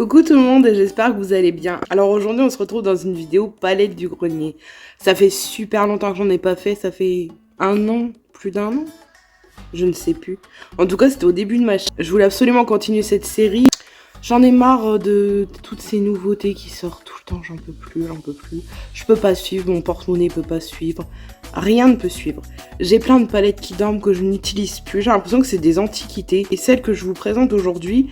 Coucou tout le monde, j'espère que vous allez bien. Alors aujourd'hui on se retrouve dans une vidéo palette du grenier. Ça fait super longtemps que j'en ai pas fait, ça fait un an, plus d'un an, je ne sais plus. En tout cas c'était au début de ma chaîne. Je voulais absolument continuer cette série. J'en ai marre de toutes ces nouveautés qui sortent tout le temps, j'en peux plus, j'en peux plus. Je peux pas suivre, mon porte-monnaie peut pas suivre, rien ne peut suivre. J'ai plein de palettes qui dorment que je n'utilise plus, j'ai l'impression que c'est des antiquités. Et celle que je vous présente aujourd'hui,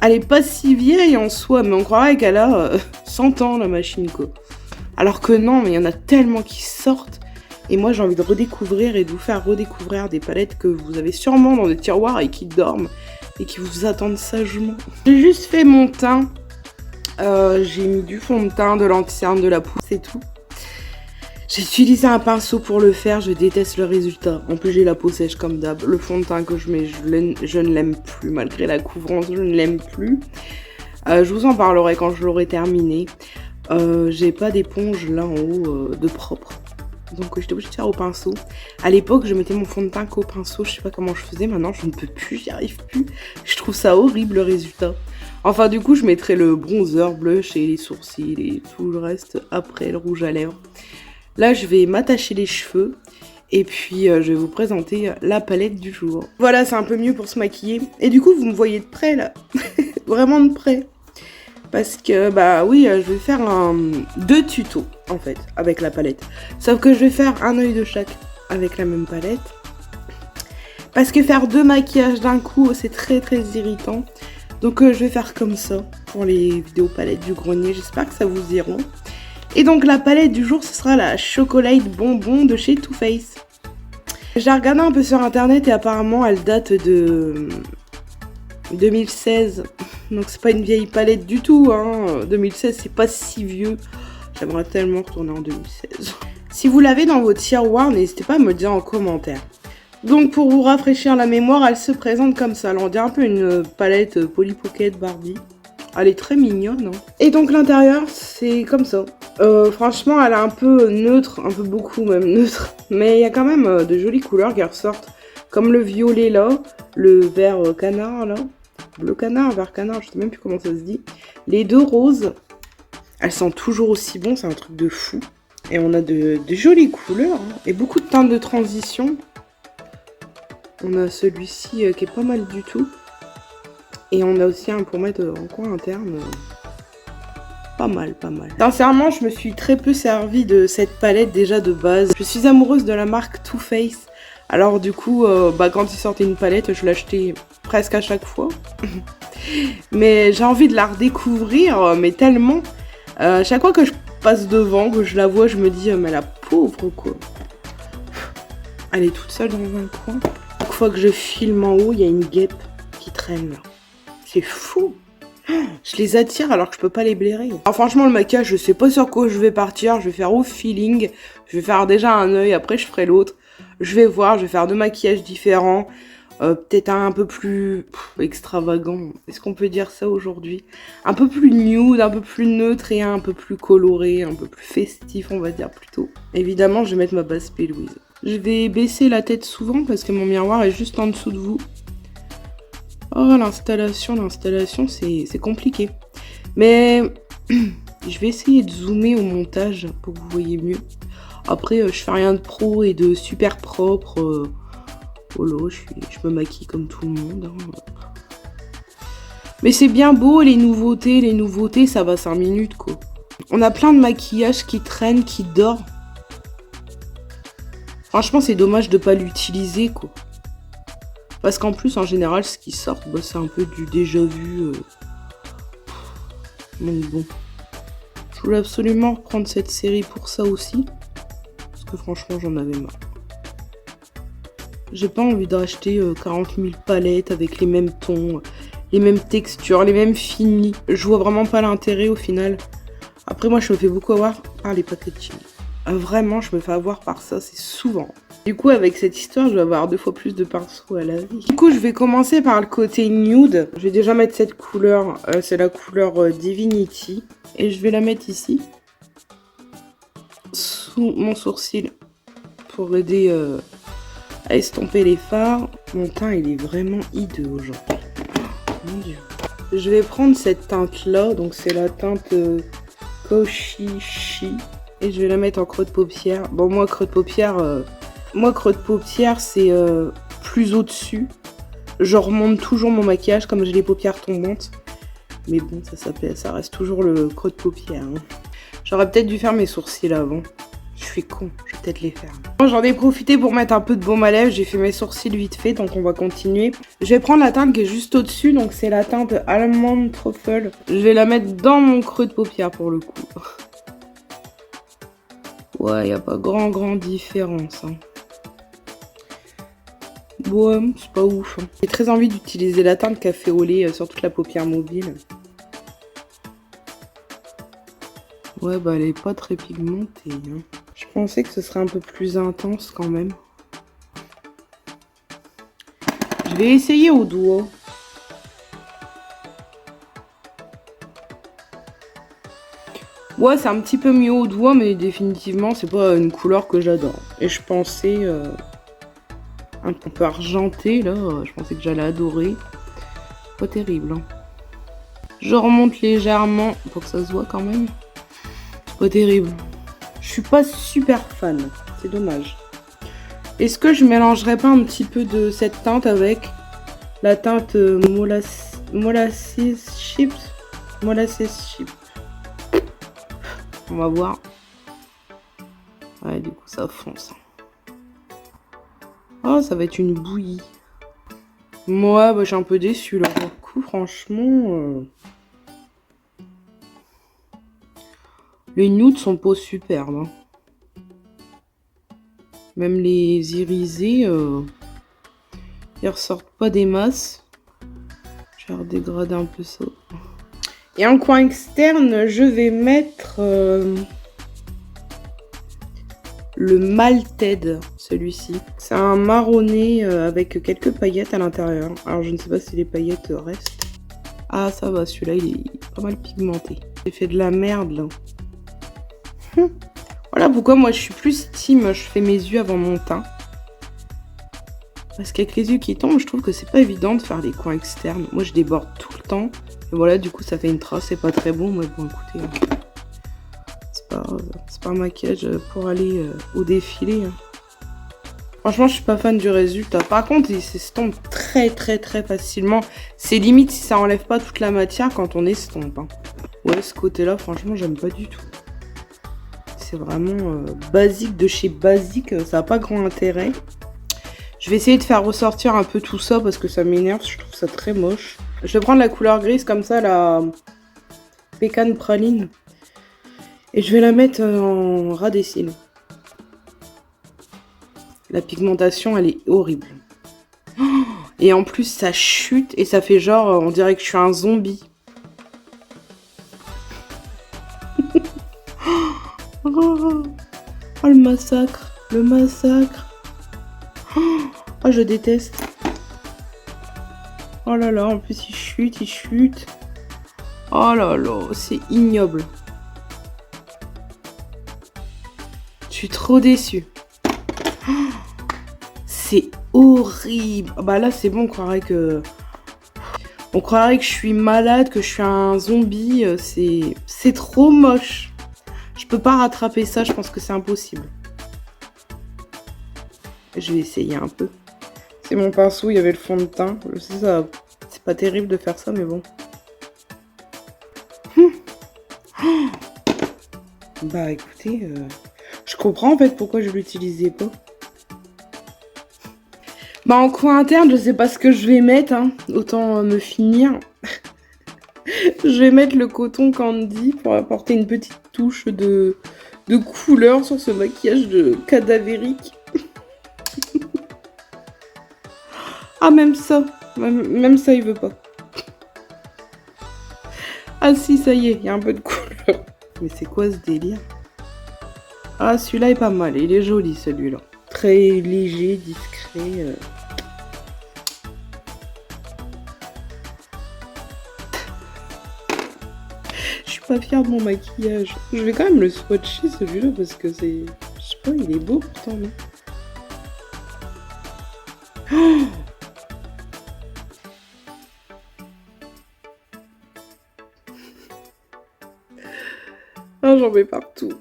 elle est pas si vieille en soi, mais on croirait qu'elle a 100 ans la machine quoi. Alors que non, mais il y en a tellement qui sortent. Et moi j'ai envie de redécouvrir et de vous faire redécouvrir des palettes que vous avez sûrement dans des tiroirs et qui dorment. Et qui vous attendent sagement. J'ai juste fait mon teint. J'ai mis du fond de teint, de l'anti-cerne, de la poudre, c'est tout. J'ai utilisé un pinceau pour le faire, je déteste le résultat. En plus j'ai la peau sèche comme d'hab. Le fond de teint que je mets, je ne l'aime plus. Malgré la couvrance, je ne l'aime plus. Je vous en parlerai quand je l'aurai terminé. J'ai pas d'éponge là en haut de propre. Donc j'étais obligée de faire au pinceau. À l'époque, je mettais mon fond de teint qu'au pinceau. Je sais pas comment je faisais. Maintenant, je ne peux plus. J'y arrive plus. Je trouve ça horrible le résultat. Enfin, du coup, je mettrai le bronzer, blush et les sourcils et tout le reste après le rouge à lèvres. Là, je vais m'attacher les cheveux. Et puis, je vais vous présenter la palette du jour. Voilà, c'est un peu mieux pour se maquiller. Et du coup, vous me voyez de près là. Vraiment de près. Parce que, bah oui, je vais faire deux tutos, en fait, avec la palette. Sauf que je vais faire un œil de chaque avec la même palette. Parce que faire deux maquillages d'un coup, c'est très très irritant. Donc je vais faire comme ça pour les vidéos palettes du grenier. J'espère que ça vous ira. Et donc la palette du jour, ce sera la Chocolate Bonbon de chez Too Faced. J'ai regardé un peu sur internet et apparemment elle date de 2016. Donc c'est pas une vieille palette du tout, hein. 2016 c'est pas si vieux. J'aimerais tellement retourner en 2016. Si vous l'avez dans vos tiroirs, n'hésitez pas à me le dire en commentaire. Donc pour vous rafraîchir la mémoire, elle se présente comme ça. Alors on dirait un peu une palette Polly Pocket Barbie. Elle est très mignonne, hein. Et donc l'intérieur c'est comme ça. Franchement elle est un peu neutre, un peu beaucoup même neutre. Mais il y a quand même de jolies couleurs qui ressortent. Comme le violet là, le vert canard là. Bleu canard, vert canard, je sais même plus comment ça se dit. Les deux roses, elles sentent toujours aussi bon, c'est un truc de fou. Et on a de jolies couleurs, hein, et beaucoup de teintes de transition. On a celui-ci qui est pas mal du tout. Et on a aussi un pour mettre en coin interne. Pas mal, pas mal. Sincèrement, je me suis très peu servi de cette palette déjà de base. Je suis amoureuse de la marque Too Faced. Alors du coup, quand ils sortaient une palette, je l'achetais presque à chaque fois. Mais j'ai envie de la redécouvrir, mais tellement. Chaque fois que je passe devant, que je la vois, je me dis, mais la pauvre quoi. Elle est toute seule dans un coin. Chaque fois que je filme en haut, il y a une guêpe qui traîne là. C'est fou. Je les attire alors que je peux pas les blairer. Alors franchement le maquillage, je sais pas sur quoi je vais partir. Je vais faire au feeling. Je vais faire déjà un œil, après je ferai l'autre. Je vais voir, je vais faire deux maquillages différents. Peut-être un peu plus extravagant. Est-ce qu'on peut dire ça aujourd'hui? Un peu plus nude, un peu plus neutre et un peu plus coloré, un peu plus festif on va dire plutôt. Évidemment je vais mettre ma base P. Louise. Je vais baisser la tête souvent parce que mon miroir est juste en dessous de vous. Oh l'installation c'est compliqué. Mais je vais essayer de zoomer au montage pour que vous voyez mieux. Après je fais rien de pro et de super propre. Oh là, je me maquille comme tout le monde. Hein. Mais c'est bien beau les nouveautés ça va 5 minutes quoi. On a plein de maquillages qui traînent, qui dorment. Franchement c'est dommage de pas l'utiliser quoi. Parce qu'en plus, en général, ce qui sort, c'est un peu du déjà vu. Donc bon. Je voulais absolument reprendre cette série pour ça aussi. Parce que franchement, j'en avais marre. J'ai pas envie d'acheter 40 000 palettes avec les mêmes tons, les mêmes textures, les mêmes finis. Je vois vraiment pas l'intérêt au final. Après, moi, je me fais beaucoup avoir par les packaging. Vraiment, je me fais avoir par ça, c'est souvent. Du coup, avec cette histoire, je vais avoir 2 fois plus de pinceaux à la vie. Du coup, je vais commencer par le côté nude. Je vais déjà mettre cette couleur, c'est la couleur Divinity. Et je vais la mettre ici, sous mon sourcil, pour aider à estomper les fards. Mon teint, il est vraiment hideux aujourd'hui. Oh, mon Dieu. Je vais prendre cette teinte-là. Donc, c'est la teinte Koshishi. Et je vais la mettre en creux de paupière. Bon, moi, creux de paupière, c'est plus au-dessus. Je remonte toujours mon maquillage comme j'ai les paupières tombantes. Mais bon, ça reste toujours le creux de paupière. Hein. J'aurais peut-être dû faire mes sourcils avant. Je suis con, je vais peut-être les faire. J'en ai profité pour mettre un peu de baume à lèvres. J'ai fait mes sourcils vite fait, donc on va continuer. Je vais prendre la teinte qui est juste au-dessus. Donc c'est la teinte Almond Truffle. Je vais la mettre dans mon creux de paupière pour le coup. Ouais, il n'y a pas grande différence. Hein. Ouais, c'est pas ouf. Hein. J'ai très envie d'utiliser la teinte café au lait sur toute la paupière mobile. Ouais, bah elle est pas très pigmentée. Hein. Je pensais que ce serait un peu plus intense quand même. Je vais essayer au doigt. Ouais, c'est un petit peu mieux au doigt, mais définitivement, c'est pas une couleur que j'adore. Et je pensais un peu argenté, là. Je pensais que j'allais adorer. Pas terrible. Hein. Je remonte légèrement pour que ça se voit quand même. Pas terrible. Je suis pas super fan. C'est dommage. Est-ce que je mélangerais pas un petit peu de cette teinte avec la teinte Molasses Chips? Molasses Chips. On va voir. Ouais, du coup, ça fonce. Oh, ça va être une bouillie. Moi, bah, je suis un peu déçue là. Pour le coup, franchement. Les nudes sont pas superbes. Hein. Même les irisés, ils ressortent pas des masses. Je vais redégrader un peu ça. Et en coin externe, je vais mettre le Malted, celui-ci. C'est un marronné avec quelques paillettes à l'intérieur. Alors je ne sais pas si les paillettes restent. Ah ça va, celui-là il est pas mal pigmenté. J'ai fait de la merde là. Voilà pourquoi moi je suis plus team, je fais mes yeux avant mon teint. Parce qu'avec les yeux qui tombent, je trouve que c'est pas évident de faire les coins externes. Moi je déborde tout le temps. Et voilà, du coup ça fait une trace, c'est pas très bon. Mais bon écoutez, c'est pas un maquillage pour aller au défilé. Hein. Franchement je suis pas fan du résultat. Par contre il s'estompe très facilement. C'est limite si ça enlève pas toute la matière quand on estompe. Hein. Ouais, ce côté là franchement j'aime pas du tout. C'est vraiment basique de chez basique, ça n'a pas grand intérêt. Je vais essayer de faire ressortir un peu tout ça parce que ça m'énerve, je trouve ça très moche. Je vais prendre la couleur grise comme ça, la pécan praline. Et je vais la mettre en ras des cils. La pigmentation, elle est horrible. Et en plus, ça chute et ça fait genre, on dirait que je suis un zombie. Oh, le massacre. Le massacre. Oh, je déteste. Oh là là, en plus, il chute. Oh là là, c'est ignoble. Je suis trop déçue. C'est horrible. Bah là, c'est bon, on croirait que je suis malade, que je suis un zombie. C'est trop moche. Je peux pas rattraper ça, je pense que c'est impossible. Je vais essayer un peu. C'est mon pinceau, il y avait le fond de teint. Je sais, ça, c'est pas terrible de faire ça, mais bon. Bah écoutez, je comprends en fait pourquoi je l'utilisais pas. Bah en coin interne, je sais pas ce que je vais mettre, hein. Autant me finir. Je vais mettre le coton candy pour apporter une petite touche de couleur sur ce maquillage de cadavérique. Ah même ça il veut pas. Ah si, ça y est, il y a un peu de couleur. Mais c'est quoi ce délire? Ah celui-là est pas mal, il est joli celui-là. Très léger, discret. Je suis pas fière de mon maquillage. Je vais quand même le swatcher celui-là parce que c'est... Je sais pas, il est beau pourtant, non? Oh moi j'en mets partout.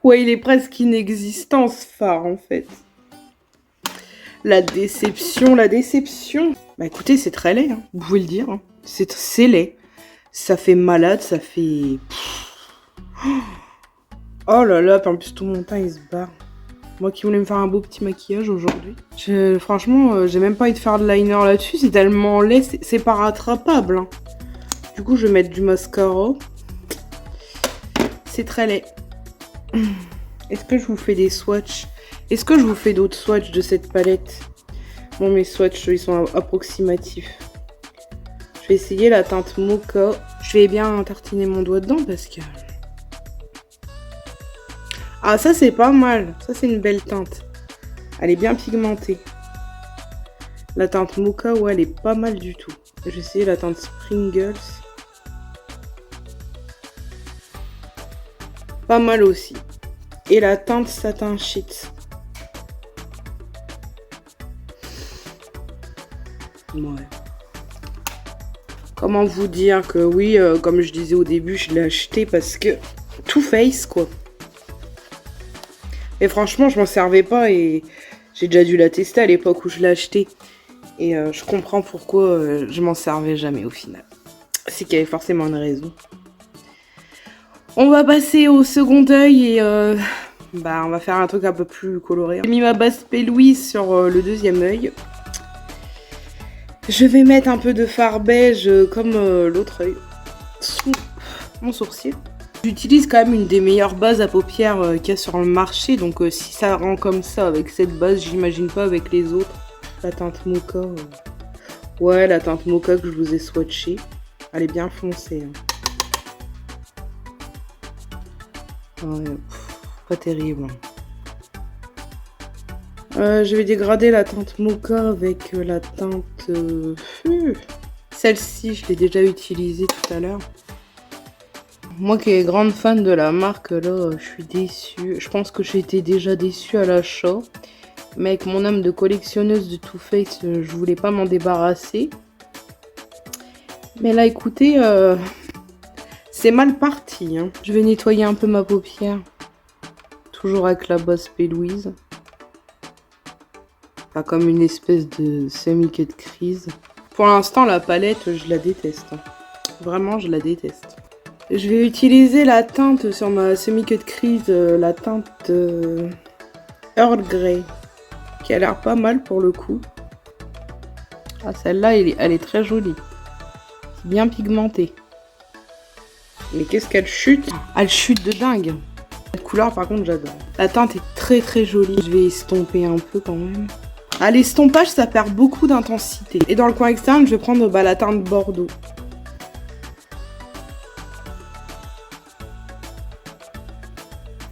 Ouais, il est presque inexistant ce fard en fait. La déception, la déception. Bah écoutez, c'est très laid, hein. Vous pouvez le dire. Hein. C'est laid. Ça fait malade, ça fait... Oh là là, puis en plus tout mon teint il se barre. Moi qui voulais me faire un beau petit maquillage aujourd'hui. Franchement, j'ai même pas envie de faire de liner là-dessus, c'est tellement laid, c'est pas rattrapable. Hein. Du coup, je vais mettre du mascara. C'est très laid. Est-ce que je vous fais des swatchs? Est-ce que je vous fais d'autres swatchs de cette palette? Bon, mes swatchs, ils sont approximatifs. Je vais essayer la teinte Mocha. Je vais bien tartiner mon doigt dedans parce que... Ah, ça, c'est pas mal. Ça, c'est une belle teinte. Elle est bien pigmentée. La teinte Mocha, ouais, elle est pas mal du tout. Je vais essayer la teinte Springles. Pas mal aussi. Et la teinte Satin Sheets. Ouais. Comment vous dire que oui, comme je disais au début, je l'ai acheté parce que Too Faced quoi. Et franchement, je m'en servais pas et j'ai déjà dû la tester à l'époque où je l'ai acheté. Et je comprends pourquoi je m'en servais jamais au final. C'est qu'il y avait forcément une raison. On va passer au second œil et bah, on va faire un truc un peu plus coloré. J'ai mis ma base P. Louise sur le deuxième œil. Je vais mettre un peu de fard beige comme l'autre œil. Sous mon sourcil. J'utilise quand même une des meilleures bases à paupières qu'il y a sur le marché. Donc si ça rend comme ça avec cette base, j'imagine pas avec les autres. La teinte Mocha. Ouais, la teinte Mocha que je vous ai swatchée. Elle est bien foncée. Hein. Ouais, pas terrible. Je vais dégrader la teinte Mocha avec la teinte... Celle-ci, je l'ai déjà utilisée tout à l'heure. Moi qui est grande fan de la marque, là, je suis déçue. Je pense que j'ai été déjà déçue à l'achat. Mais avec mon âme de collectionneuse de Too Faced, je voulais pas m'en débarrasser. Mais là, écoutez, c'est mal parti. Hein. Je vais nettoyer un peu ma paupière. Toujours avec la base P. Louise. Pas comme une espèce de semi-cut crease. Pour l'instant, la palette, je la déteste. Hein. Vraiment, je la déteste. Je vais utiliser la teinte sur ma semi-cut crease, la teinte Earl Grey, qui a l'air pas mal pour le coup. Ah, celle-là, elle est très jolie. Bien pigmentée. Mais qu'est-ce qu'elle chute? Elle chute de dingue. Cette couleur, par contre, j'adore. La teinte est très très jolie. Je vais estomper un peu quand même. À l'estompage, ça perd beaucoup d'intensité. Et dans le coin externe, je vais prendre la teinte Bordeaux.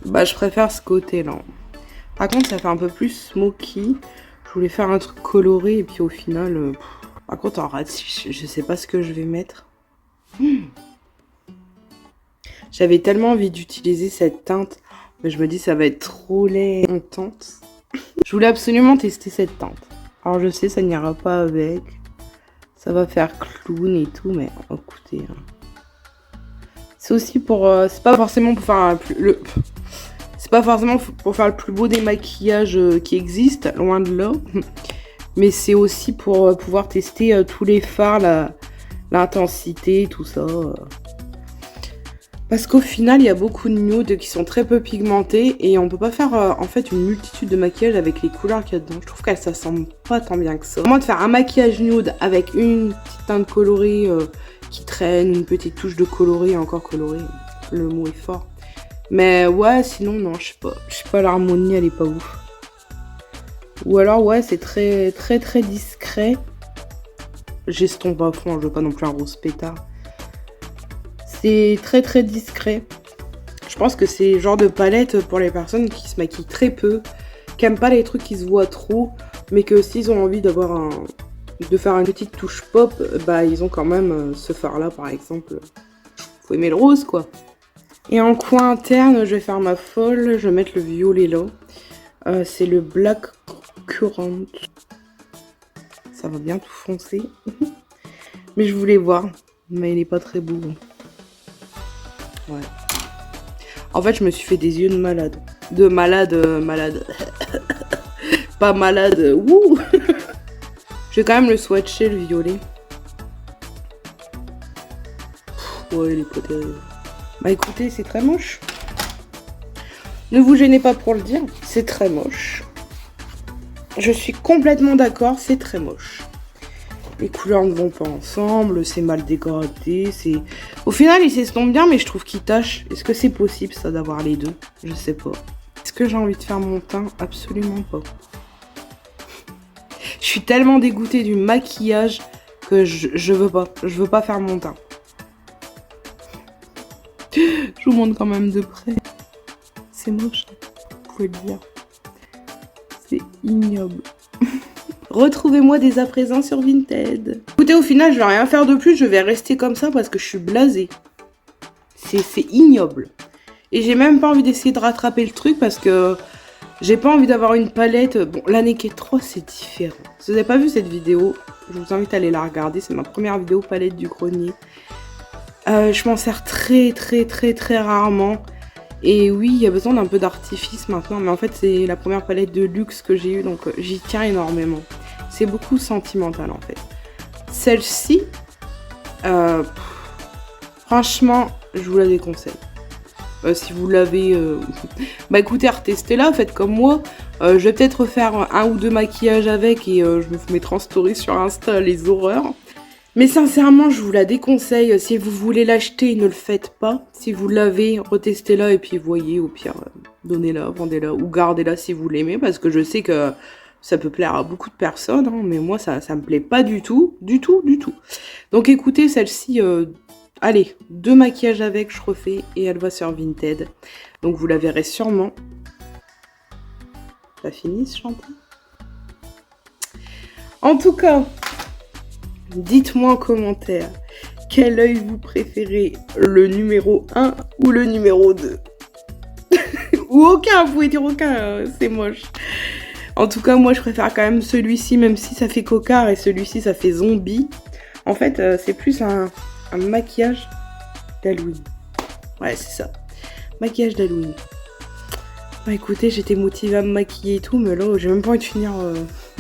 Bah, je préfère ce côté-là. Par contre, ça fait un peu plus smoky. Je voulais faire un truc coloré et puis au final... Par contre, en rate, je sais pas ce que je vais mettre. J'avais tellement envie d'utiliser cette teinte. Mais je me dis, ça va être trop laid. On tente. Je voulais absolument tester cette teinte. Alors, je sais, ça n'ira pas avec. Ça va faire clown et tout, mais écoutez... C'est aussi pour... c'est pas forcément pour faire c'est pas forcément pour faire le plus beau des maquillages qui existent, loin de là. Mais c'est aussi pour pouvoir tester tous les fards, l'intensité, tout ça. Parce qu'au final, il y a beaucoup de nudes qui sont très peu pigmentés et on peut pas faire en fait une multitude de maquillages avec les couleurs qu'il y a dedans. Je trouve qu'elles s'assemblent pas tant bien que ça. Vraiment de faire un maquillage nude avec une petite teinte colorée qui traîne, une petite touche de coloré, encore coloré, le mot est fort. Mais ouais, sinon non, je sais pas, l'harmonie elle est pas ouf. Ou alors ouais, c'est très très très discret. J'estompe à fond, je veux pas non plus un rose pétard. C'est très très discret. Je pense que c'est le genre de palette pour les personnes qui se maquillent très peu, qui aiment pas les trucs qui se voient trop, mais que s'ils ont envie d'avoir de faire une petite touche pop, bah ils ont quand même ce fard là par exemple. Faut aimer le rose quoi. Et en coin interne, je vais faire ma folle, je vais mettre le violet là. C'est le Black Currant. Ça va bien tout foncer. Mais je voulais voir, mais il est pas très beau. Ouais. En fait, je me suis fait des yeux de malade. De malade, malade. Pas malade, wouh. Je vais quand même le swatcher, le violet. Ouais, il est pas terrible. Bah écoutez, c'est très moche. Ne vous gênez pas pour le dire, c'est très moche. Je suis complètement d'accord, c'est très moche. Les couleurs ne vont pas ensemble, c'est mal dégradé, c'est... Au final, il s'estompe bien, mais je trouve qu'il tache. Est-ce que c'est possible, ça, d'avoir les deux? Je sais pas. Est-ce que j'ai envie de faire mon teint? Absolument pas. Je suis tellement dégoûtée du maquillage que je veux pas. Je veux pas faire mon teint. Je vous montre quand même de près. C'est moche, vous pouvez le dire. C'est ignoble. Retrouvez-moi dès à présent sur Vinted. Écoutez, au final, je vais rien faire de plus. Je vais rester comme ça parce que je suis blasée. C'est ignoble. Et j'ai même pas envie d'essayer de rattraper le truc parce que j'ai pas envie d'avoir une palette. Bon, la Naked 3, c'est différent. Si vous n'avez pas vu cette vidéo, je vous invite à aller la regarder. C'est ma première vidéo palette du grenier. Je m'en sers très rarement. Et oui, il y a besoin d'un peu d'artifice maintenant. Mais en fait, c'est la première palette de luxe que j'ai eue. Donc, j'y tiens énormément. C'est beaucoup sentimental, en fait. Celle-ci, franchement, je vous la déconseille. Si vous l'avez... Bah écoutez, retestez-la, faites comme moi. Je vais peut-être refaire 1 ou 2 maquillages avec et je me mettrai en story sur Insta les horreurs. Mais sincèrement, je vous la déconseille. Si vous voulez l'acheter, ne le faites pas. Si vous l'avez, retestez-la et puis voyez, au pire, donnez-la, vendez-la ou gardez-la si vous l'aimez. Parce que je sais que ça peut plaire à beaucoup de personnes, hein, mais moi, ça me plaît pas du tout. Du tout. Donc écoutez, celle-ci... allez, 2 maquillages avec, je refais et elle va sur Vinted. Donc vous la verrez sûrement. Ça finit ce shampoing. En tout cas, dites-moi en commentaire quel œil vous préférez, le numéro 1 ou le numéro 2. Ou aucun, vous pouvez dire aucun, c'est moche. En tout cas, moi je préfère quand même celui-ci, même si ça fait cocard et celui-ci ça fait zombie. En fait, c'est plus un maquillage d'Halloween. Ouais, c'est ça. Maquillage d'Halloween. Bah écoutez, j'étais motivée à me maquiller et tout, mais là, j'ai même pas envie de finir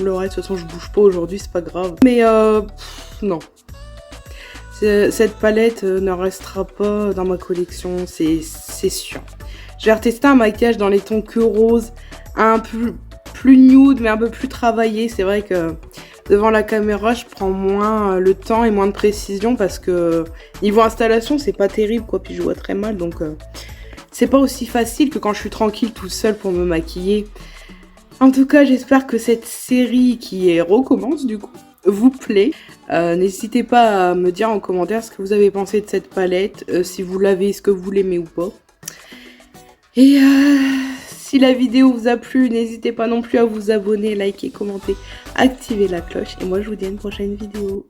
le reste. De toute façon, je bouge pas aujourd'hui, c'est pas grave. Mais non. Cette palette ne restera pas dans ma collection, c'est sûr. Je vais retester un maquillage dans les tons que rose, un peu plus nude, mais un peu plus travaillé. C'est vrai que... devant la caméra, je prends moins le temps et moins de précision parce que niveau installation, c'est pas terrible quoi, puis je vois très mal donc c'est pas aussi facile que quand je suis tranquille tout seul pour me maquiller. En tout cas, j'espère que cette série qui recommence du coup vous plaît. N'hésitez pas à me dire en commentaire ce que vous avez pensé de cette palette, si vous l'avez, est-ce que vous l'aimez ou pas. Et si la vidéo vous a plu, n'hésitez pas non plus à vous abonner, liker, commenter, activer la cloche. Et moi, je vous dis à une prochaine vidéo.